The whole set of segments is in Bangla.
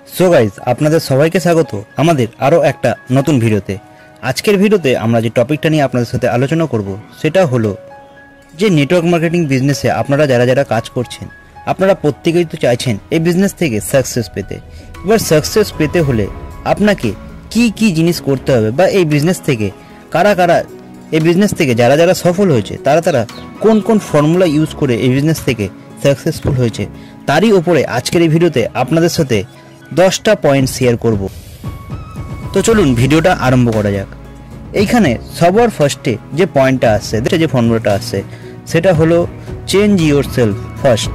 সো গাইজ আপনাদের সবাইকে স্বাগত আমাদের আরও একটা নতুন ভিডিওতে। আজকের ভিডিওতে আমরা যে টপিকটা নিয়ে আপনাদের সাথে আলোচনা করব সেটা হলো যে নেটওয়ার্ক মার্কেটিং বিজনেসে আপনারা যারা যারা কাজ করছেন আপনারা প্রত্যেকেই তো চাইছেন এই বিজনেস থেকে সাকসেস পেতে। এবার সাকসেস পেতে হলে আপনাকে কি কি জিনিস করতে হবে বা এই বিজনেস থেকে কারা এই বিজনেস থেকে যারা যারা সফল হয়েছে তারা কোন কোন ফর্মুলা ইউজ করে এই বিজনেস থেকে সাকসেসফুল হয়েছে তারই উপরে আজকের এই ভিডিওতে আপনাদের সাথে 10টা পয়েন্ট শেয়ার করব। তো চলুন ভিডিওটা আরম্ভ করা যাক। এইখানে সবার ফার্স্টে যে পয়েন্টটা আসছে, যে ফর্মুলাটা আসছে সেটা হলো চেঞ্জ ইয়োর সেলফ ফার্স্ট।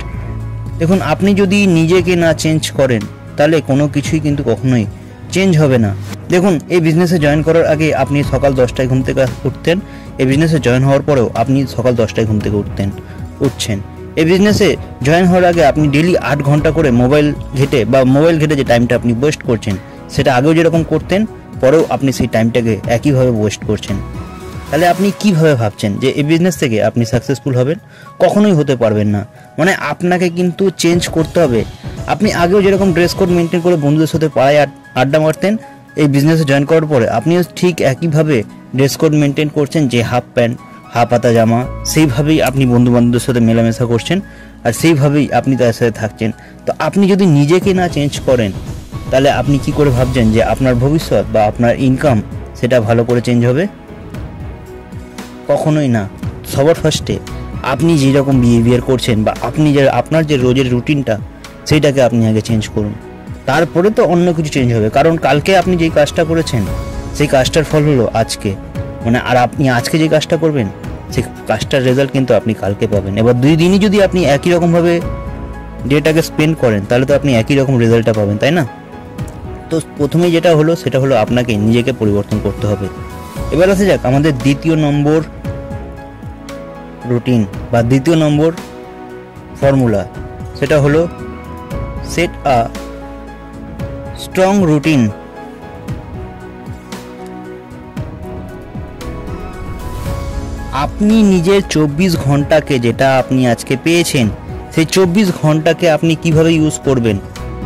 দেখুন, আপনি যদি নিজেকে না চেঞ্জ করেন তাহলে কোনো কিছুই কিন্তু কখনোই চেঞ্জ হবে না। দেখুন, এই বিজনেসে জয়েন করার আগে আপনি সকাল 10টায় ঘুম থেকে উঠতেন, এই বিজনেসে জয়েন হওয়ার পরেও আপনি সকাল 10টায় ঘুম থেকে উঠছেন। এই বিজনেসে জয়েন হওয়ার আগে আপনি ডেলি 8 ঘন্টা করে মোবাইল ঘেটে যে টাইমটা আপনি ওয়েস্ট করছেন সেটা আগেও যেরকম করতেন পরেও আপনি সেই টাইমটাকে একইভাবে ওয়েস্ট করছেন। তাহলে আপনি কিভাবে ভাবছেন যে এই বিজনেস থেকে আপনি সাকসেসফুল হবেন? কখনোই হতে পারবেন না। মানে আপনাকে কিন্তু চেঞ্জ করতে হবে। আপনি আগেও যেরকম ড্রেস কোড মেনটেন করে বন্ধুদের সাথে পাড়ায় আড্ডা মারতেন, এই বিজনেসে জয়েন করার পরে আপনিও ঠিক একইভাবে ড্রেস কোড মেনটেন করছেন, যে হাফ প্যান্ট হাফ হাতা জামা, সেইভাবেই আপনি বন্ধু বান্ধবদের সাথে মেলামেশা করছেন আর সেইভাবেই আপনি তাদের সাথে থাকছেন। তো আপনি যদি নিজেকে না চেঞ্জ করেন তাহলে আপনি কি করে ভাবছেন যে আপনার ভবিষ্যৎ বা আপনার ইনকাম সেটা ভালো করে চেঞ্জ হবে? কখনোই না। সবার ফার্স্টে আপনি যেরকম বিহেভিয়ার করছেন বা আপনার যে রোজের রুটিনটা সেইটাকে আপনি আগে চেঞ্জ করুন, তারপরে তো অন্য কিছু চেঞ্জ হবে। কারণ কালকে আপনি যেই কাজটা করেছেন সেই কাজটার ফল হলো আজকে, আর আপনি আজকে যে কাজটা করবেন সেই কাজটার রেজাল্ট কিন্তু আপনি কালকে পাবেন। এবার 2 দিনই যদি আপনি একই রকমভাবে ডেটাকে স্পেন্ড করেন তাহলে তো আপনি একই রকম রেজাল্টটা পাবেন, তাই না? তো প্রথমেই যেটা হলো সেটা হলো আপনাকে নিজেকে পরিবর্তন করতে হবে। এবার আসা যাক আমাদের দ্বিতীয় নম্বর রুটিন বা দ্বিতীয় নম্বর ফর্মুলা, সেটা হলো সেট আ স্ট্রং রুটিন। আপনি নিজের 24 ঘন্টাকে, যেটা আপনি আজকে পেয়েছেন সেই 24 ঘন্টাকে আপনি কিভাবে ইউজ করবেন।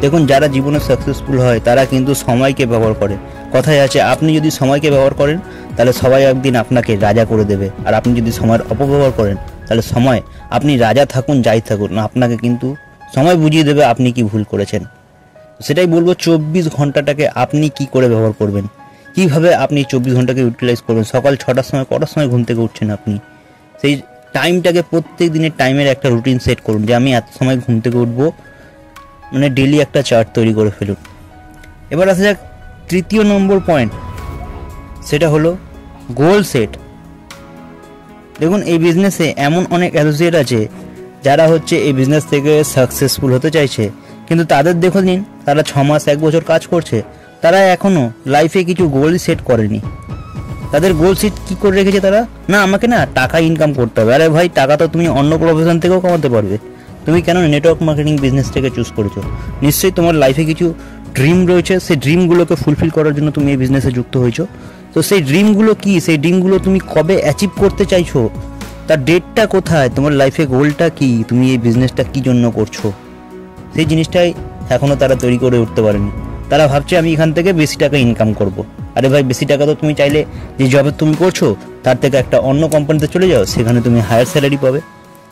দেখুন, যারা জীবনে সাকসেসফুল হয় তারা কিন্তু সময়কে ব্যবহার করে। কথায় আছে, আপনি যদি সময়কে ব্যবহার করেন তাহলে সবাই একদিন আপনাকে রাজা করে দেবে, আর আপনি যদি সময়ের অপব্যবহার করেন তাহলে সময়, আপনি রাজা থাকুন যাই থাকুন, আপনাকে কিন্তু সময় বুঝিয়ে দেবে আপনি কি ভুল করেছেন। সেটাই বলবো, 24 ঘন্টাটাকে আপনি কি করে ব্যবহার করবেন, কিভাবে আপনি 24 ঘন্টাকে ইউটিলাইজ করবেন। সকাল 6টার সময় কটার সময় ঘুম থেকে উঠছেন আপনি, সেই টাইমটাকে প্রত্যেক দিনের টাইমের একটা রুটিন সেট করুন যে আমি এত সময় ঘুম থেকে উঠবো, মানে ডেলি একটা চার্ট তৈরি করে ফেলুন। এবার আসা যাক তৃতীয় নম্বর পয়েন্ট, সেটা হলো গোল সেট। দেখুন, এই বিজনেসে এমন অনেক অ্যাসোসিয়েট আছে যারা এই বিজনেস থেকে সাকসেসফুল হতে চাইছে, কিন্তু তাদের দেখুন তারা 6 মাস 1 বছর কাজ করছে, তারা এখনো লাইফে কিছু গোল সেট করেনি। তাদের গোল সেট কি করে রেখেছে তারা, না আমাকে না টাকা ইনকাম করতে হবে। আরে ভাই, টাকা তো তুমি অন্য প্রফেশন থেকেও কামাতে পারবে। তুমি কেন নেটওয়ার্ক মার্কেটিং বিজনেসটাকে চুজ করেছো? নিশ্চয়ই তোমার লাইফে কিছু ড্রিম রয়েছে, সেই ড্রিমগুলোকে ফুলফিল করার জন্য তুমি এই বিজনেসে যুক্ত হয়েছো। তো সেই ড্রিমগুলো কি, সেই ড্রিমগুলো তুমি কবে অ্যাচিভ করতে চাইছো, তার ডেটটা কোথায়, তোমার লাইফে গোলটা কি, তুমি এই বিজনেসটা কি জন্য করছো, সেই জিনিসটাই এখনও তারা তৈরি করে উঠতে পারেনি। তারা ভাবছে আমি এখান থেকে বেশি টাকা ইনকাম করব। আরে ভাই, বেশি টাকা তো তুমি চাইলে যে জবে তুমি করছো তার থেকে একটা অন্য কোম্পানিতে চলে যাও, সেখানে তুমি হায়ার স্যালারি পাবে।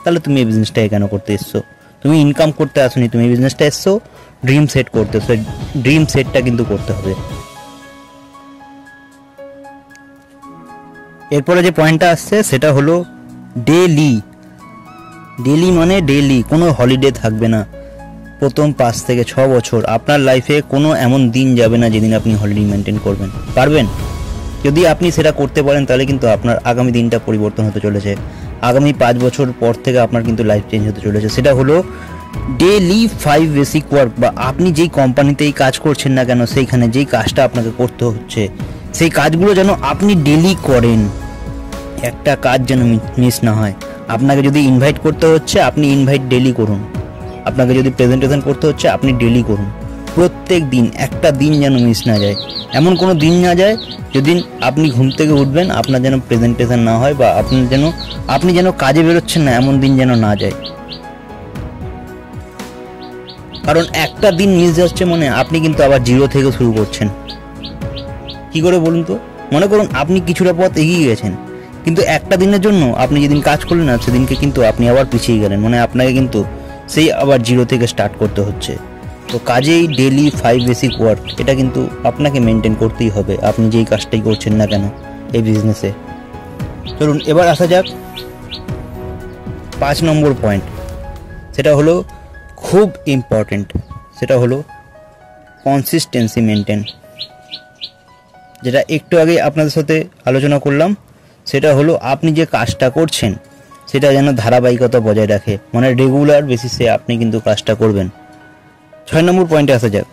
তাহলে তুমি এই বিজনেসটাকে কেন করতে এসছো? তুমি ইনকাম করতে আসোনি, তুমি এই বিজনেসটা এসছো ড্রিম সেট করতে। ড্রিম সেটটা কিন্তু করতে হবে। এরপরে যে পয়েন্টটা আসছে সেটা হলো ডেলি মানে ডেলি, কোনো হলিডে থাকবে না। প্রথম 5 থেকে 6 বছর আপনার লাইফে কোনো এমন দিন যাবে না যেদিন আপনি হলিডে মেনটেন করবেন। পারবেন? যদি আপনি সেটা করতে পারেন তাহলে কিন্তু আপনার আগামী দিনটা পরিবর্তন হতে চলেছে। আগামী 5 বছর পর থেকে আপনার কিন্তু লাইফ চেঞ্জ হতে চলেছে। সেটা হলো ডেলি 5 বেসিক ওয়ার্ক, বা আপনি যেই কোম্পানিতেই কাজ করছেন না কেন সেইখানে যেই কাজটা আপনাকে করতে হচ্ছে সেই কাজগুলো যেন আপনি ডেলি করেন। একটা কাজ যেন মিস না হয়। আপনাকে যদি ইনভাইট করতে হচ্ছে আপনি ইনভাইট ডেলি করুন, আপনাকে যদি প্রেজেন্টেশন করতে হচ্ছে আপনি ডেলি করুন। প্রত্যেক দিন একটা দিন যেন মিস না যায়। এমন কোনো দিন না যায় যেদিন আপনি ঘুম থেকে উঠবেন আপনার যেন প্রেজেন্টেশন না হয়, বা আপনি যেন কাজে বেরোচ্ছেন না, এমন দিন যেন না যায়। কারণ একটা দিন মিস যাচ্ছে মানে আপনি কিন্তু আবার জিরো থেকে শুরু করছেন। কি করে বলুন তো? মনে করুন আপনি কিছুটা পথ এগিয়ে গেছেন, কিন্তু একটা দিনের জন্য আপনি যেদিন কাজ করলেন না সেদিনকে কিন্তু আপনি আবার পিছিয়ে গেলেন, মানে আপনাকে কিন্তু সেই আবার জিরো থেকে স্টার্ট করতে হচ্ছে। তো কাজেই ডেলি 5 বেসিক ওয়ার্ক এটা কিন্তু আপনাকে মেনটেন করতেই হবে, আপনি যেই কাজটাই করছেন না কেন এই বিজনেসে। চলুন এবার আসা যাক 5 নম্বর পয়েন্ট, সেটা হলো খুব ইম্পর্টেন্ট, সেটা হলো কনসিস্টেন্সি মেনটেন। যেটা একটু আগে আপনাদের সাথে আলোচনা করলাম, সেটা হলো আপনি যে কাজটা করছেন সেটা যেন ধারাবাহিকতা বজায় রাখে, মানে রেগুলার বেসিসে আপনি কিন্তু কাজটা করবেন। 6 নম্বর পয়েন্টে আসা যাক,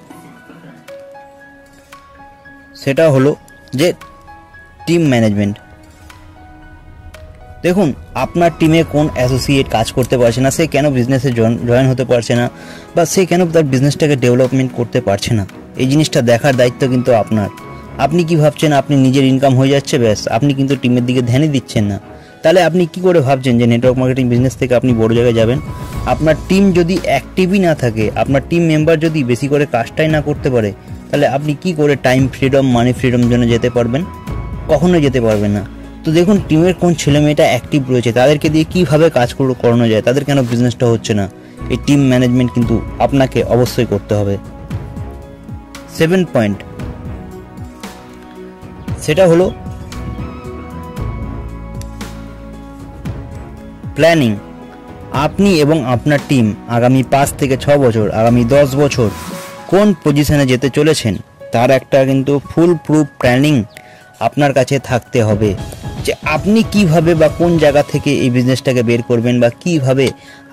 সেটা হলো যে টিম ম্যানেজমেন্ট। দেখুন আপনার টিমে কোন অ্যাসোসিয়েট কাজ করতে পারছে না, সে কেন বিজনেসে জয়েন হতে পারছে না, বা সে কেন তার বিজনেসটাকে ডেভেলপমেন্ট করতে পারছে না, এই জিনিসটা দেখার দায়িত্ব কিন্তু আপনার। আপনি কি ভাবছেন আপনি নিজের ইনকাম হয়ে যাচ্ছে ব্যাস, আপনি কিন্তু টিমের দিকে ধ্যানই দিচ্ছেন না। তাহলে আপনি কি করে ভাবছেন যে নেটওয়ার্ক মার্কেটিং বিজনেস থেকে আপনি বড় জায়গায় যাবেন? আপনার টিম যদি অ্যাক্টিভই না থাকে, আপনার টিম মেম্বার যদি বেশি করে কাজটাই না করতে পারে, তাহলে আপনি কি করে টাইম ফ্রিডম, মানি ফ্রিডম জন্য যেতে পারবেন? কখনোই যেতে পারবেন না। তো দেখুন টিমের কোন ছেলে মেয়েটা অ্যাক্টিভ রয়েছে, তাদেরকে দিয়ে কীভাবে কাজ করানো যায়, তাদের কেন বিজনেসটা হচ্ছে না, এই টিম ম্যানেজমেন্ট কিন্তু আপনাকে অবশ্যই করতে হবে। 7 পয়েন্ট, সেটা হলো প্ল্যানিং। আপনি এবং আপনার টিম আগামী 5 থেকে 6 বছর, আগামী 10 বছর কোন পজিশনে যেতে চলেছেন তার একটা কিন্তু ফুল প্রুফ প্ল্যানিং আপনার কাছে থাকতে হবে, যে আপনি কিভাবে বা কোন জায়গা থেকে এই বিজনেসটাকে বের করবেন, বা কিভাবে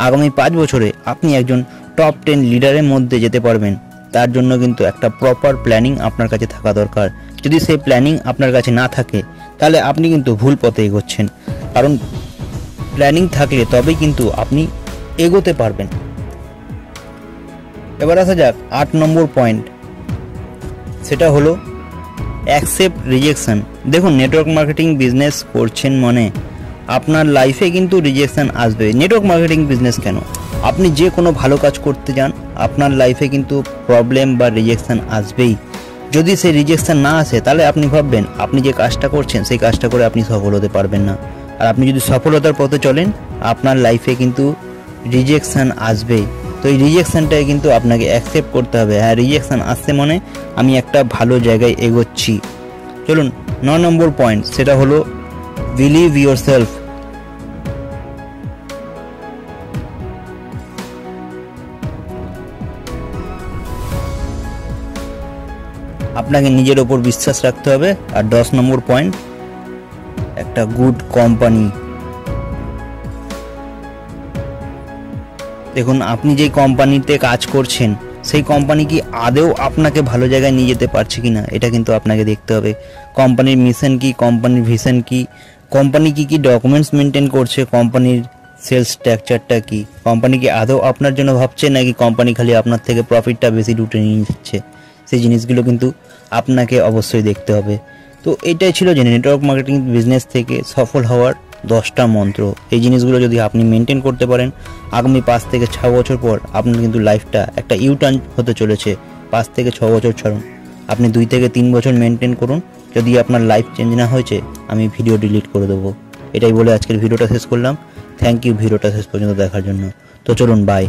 আগামী 5 বছরে আপনি একজন টপ 10 লিডারের মধ্যে যেতে পারবেন। তার জন্য কিন্তু একটা প্রপার প্ল্যানিং আপনার কাছে থাকা দরকার। যদি সেই প্ল্যানিং আপনার কাছে না থাকে তাহলে আপনি কিন্তু ভুল পথে এগোচ্ছেন, কারণ প্ল্যানিং থাকলে তবেই কিন্তু আপনি এগোতে পারবেন। এবার আসা যাক 8 নম্বর পয়েন্ট, সেটা হলো অ্যাকসেপ্ট রিজেকশন। দেখুন নেটওয়ার্ক মার্কেটিং বিজনেস করছেন মানে আপনার লাইফে কিন্তু রিজেকশন আসবে। নেটওয়ার্ক মার্কেটিং বিজনেস কেন, আপনি যে কোনো ভালো কাজ করতে যান আপনার লাইফে কিন্তু প্রবলেম বা রিজেকশন আসবেই। যদি সেই রিজেকশন না আসে তাহলে আপনি ভাববেন আপনি যে কাজটা করছেন সেই কাজটা করে আপনি সফল হতে পারবেন না। আর আপনি যদি সফলতার পথে চলেন আপনার লাইফে কিন্তু রিজেকশন আসবেই। তো এই রিজেকশনটাই কিন্তু আপনাকে অ্যাকসেপ্ট করতে হবে। হ্যাঁ, রিজেকশন আসছে মানে আমি একটা ভালো জায়গায় এগোচ্ছি। চলুন 9 নম্বর পয়েন্ট, সেটা হলো বিলিভ ইয়োর সেলফ। আপনাকে নিজের ওপর বিশ্বাস রাখতে হবে। আর 10 নম্বর পয়েন্ট, একটা গুড কোম্পানি। দেখুন আপনি যে কোম্পানিতে কাজ করছেন সেই কোম্পানি কি আদৌ আপনাকে ভালো জায়গায় নিয়ে যেতে পারছে কি না এটা কিন্তু আপনাকে দেখতে হবে। কোম্পানির মিশন কি, কোম্পানির ভিশন কি, কোম্পানি কি কি ডকুমেন্টস মেনটেন করছে, কোম্পানির সেলস স্ট্রাকচারটা কি, কোম্পানি কি আদৌ আপনার জন্য ভাবছে নাকি কোম্পানি খালি আপনার থেকে প্রফিটটা বেশি লুটে নিয়ে নিচ্ছে, সেই জিনিসগুলো কিন্তু আপনাকে অবশ্যই দেখতে হবে। তো এটাই ছিল যে নেটওয়ার্ক মার্কেটিং বিজনেস থেকে সফল হওয়ার 10টা মন্ত্র। এই জিনিসগুলো যদি আপনি মেনটেন করতে পারেন আগামী 5 থেকে 6 বছর পর আপনার কিন্তু লাইফটা একটা ইউটার্ন হতে চলেছে। 5 থেকে 6 বছর ছাড়ুন, আপনি 2 থেকে 3 বছর মেনটেন করুন। যদি আপনার লাইফ চেঞ্জ না হয়েছে আমি ভিডিও ডিলিট করে দেবো। এটাই বলে আজকের ভিডিওটা শেষ করলাম। থ্যাংক ইউ ভিডিওটা শেষ পর্যন্ত দেখার জন্য। তো চলুন, বাই।